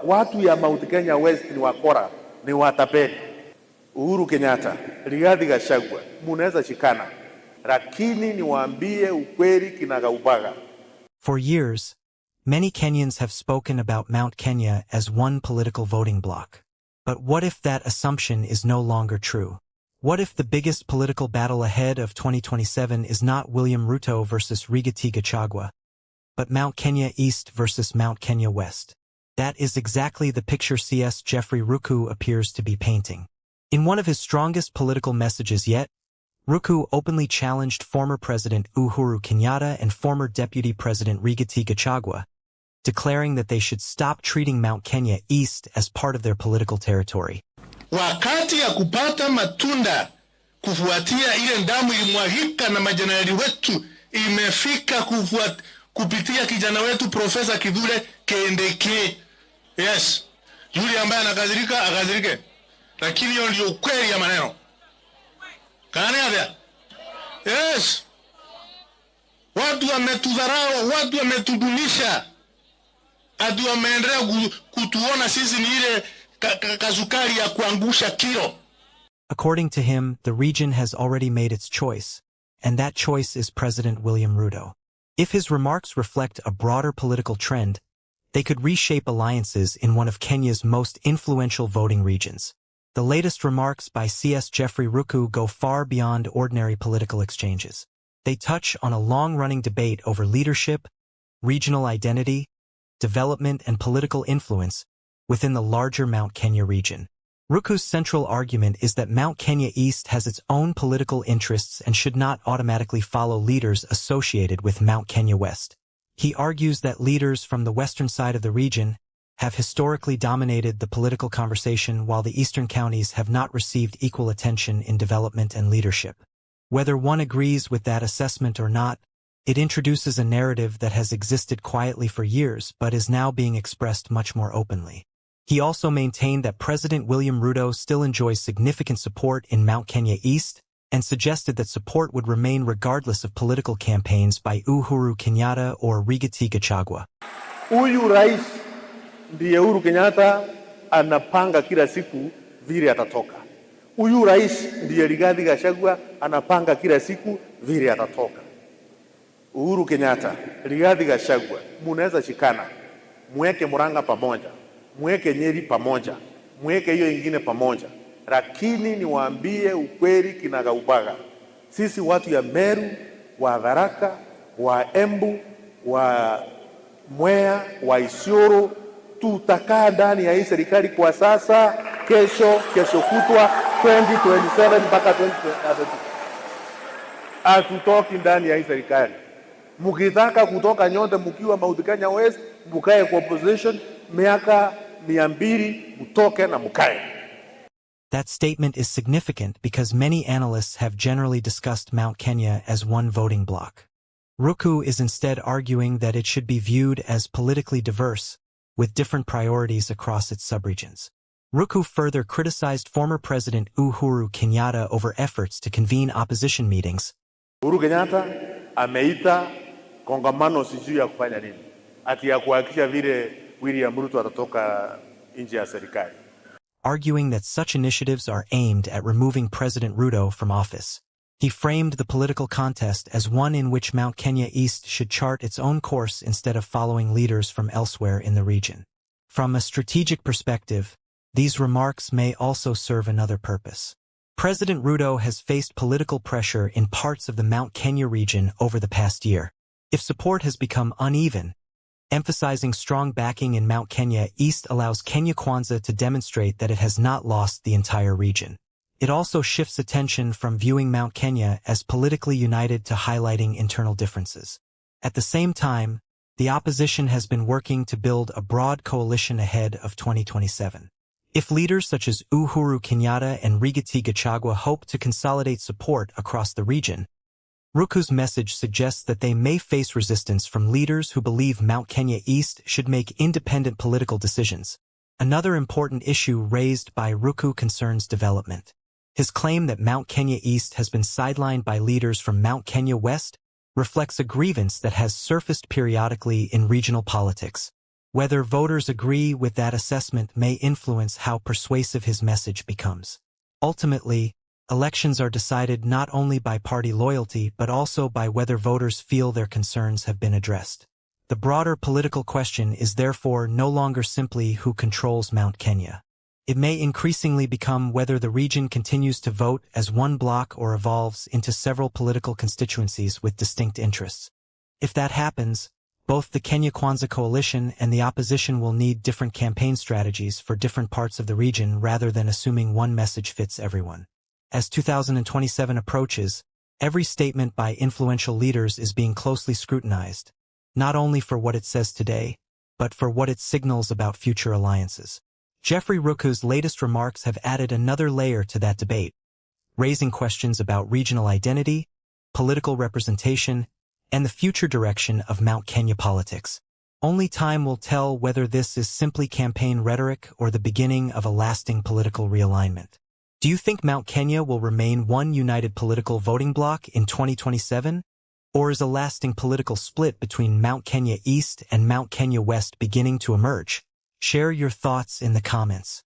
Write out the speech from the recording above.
watu ya Mount Kenya West ni wakora, ni watapeli. Uhuru Kenyatta, Rigathi Gachagua, munaweza shikana, lakini niwaambie ukweli kinagaubaga. For years, many Kenyans have spoken about Mount Kenya as one political voting bloc. But what if that assumption is no longer true? What if the biggest political battle ahead of 2027 is not William Ruto versus Rigathi Gachagua, but Mount Kenya East versus Mount Kenya West? That is exactly the picture CS Geoffrey Ruku appears to be painting. In one of his strongest political messages yet, Ruku openly challenged former President Uhuru Kenyatta and former Deputy President Rigathi Gachagua, declaring that they should stop treating Mount Kenya East as part of their political territory. Wakati ya kupata matunda kufuatia ile damu ilimwagika na majenerali wetu imefika kupitia kijana wetu Profesa Kithure Kindiki. Yes. Yule ambaye anakadhirika akadhirike. Lakini hiyo ndio ukweli ya maneno. Kanyaga. Yes. Watu wametudharau, watu wametudunisha. Adu wameendelea kutuona sisi ni ile kazukari ya kuangusha kilo. According to him, the region has already made its choice, and that choice is President William Ruto. If his remarks reflect a broader political trend, they could reshape alliances in one of Kenya's most influential voting regions. The latest remarks by CS Geoffrey Ruku go far beyond ordinary political exchanges. They touch on a long-running debate over leadership, regional identity, development, and political influence within the larger Mount Kenya region. Ruku's central argument is that Mount Kenya East has its own political interests and should not automatically follow leaders associated with Mount Kenya West. He argues that leaders from the western side of the region have historically dominated the political conversation while the eastern counties have not received equal attention in development and leadership. Whether one agrees with that assessment or not, it introduces a narrative that has existed quietly for years but is now being expressed much more openly. He also maintained that President William Ruto still enjoys significant support in Mount Kenya East and suggested that support would remain regardless of political campaigns by Uhuru Kenyatta or Rigathi Gachagua. Huyu rais ndiye Uhuru Kenyatta anapanga kila siku vile atatoka. Huyu rais ndiye Rigathi Gachagua anapanga kila siku vile atatoka. Uhuru Kenyatta, Rigathi Gachagua, munaweza shikana, muweke Murang'a pamoja, muweke Nyeri pamoja, muweke hiyo ingine pamoja. Lakini niwaambie ukweli kinagaubaga. Sisi watu ya Meru, wa Tharaka, wa Embu, wa Mwea, wa Isiolo, tutakaa ndani ya hii serikali kwa sasa, kesho kutwa, 2027 mpaka 2030. Hatutoki ndani ya hii serikali. Mukitaka kutoka nyote mukiwa Mount Kenya West, mukae kwa opposition, miaka 200 mutoke na mukae. That statement is significant because many analysts have generally discussed Mount Kenya as one voting bloc. Ruku is instead arguing that it should be viewed as politically diverse, with different priorities across its subregions. Ruku further criticized former President Uhuru Kenyatta over efforts to convene opposition meetings. Uhuru Kenyatta ameita kongamano sijui ya kufanya nini, ati ya kuhakikisha vile William Ruto atatoka nje ya serikali, arguing that such initiatives are aimed at removing President Ruto from office. He framed the political contest as one in which Mount Kenya East should chart its own course instead of following leaders from elsewhere in the region. From a strategic perspective, these remarks may also serve another purpose. President Ruto has faced political pressure in parts of the Mount Kenya region over the past year. If support has become uneven, emphasizing strong backing in Mount Kenya East allows Kenya Kwanza to demonstrate that it has not lost the entire region. It also shifts attention from viewing Mount Kenya as politically united to highlighting internal differences. At the same time, the opposition has been working to build a broad coalition ahead of 2027. If leaders such as Uhuru Kenyatta and Rigathi Gachagua hope to consolidate support across the region, Ruku's message suggests that they may face resistance from leaders who believe Mount Kenya East should make independent political decisions. Another important issue raised by Ruku concerns development. His claim that Mount Kenya East has been sidelined by leaders from Mount Kenya West reflects a grievance that has surfaced periodically in regional politics. Whether voters agree with that assessment may influence how persuasive his message becomes. Ultimately, elections are decided not only by party loyalty but also by whether voters feel their concerns have been addressed. The broader political question is therefore no longer simply who controls Mount Kenya. It may increasingly become whether the region continues to vote as one bloc or evolves into several political constituencies with distinct interests. If that happens, both the Kenya Kwanza coalition and the opposition will need different campaign strategies for different parts of the region rather than assuming one message fits everyone. As 2027 approaches, every statement by influential leaders is being closely scrutinized, not only for what it says today, but for what it signals about future alliances. Geoffrey Ruku's latest remarks have added another layer to that debate, raising questions about regional identity, political representation, and the future direction of Mount Kenya politics. Only time will tell whether this is simply campaign rhetoric or the beginning of a lasting political realignment. Do you think Mount Kenya will remain one united political voting bloc in 2027? Or is a lasting political split between Mount Kenya East and Mount Kenya West beginning to emerge? Share your thoughts in the comments.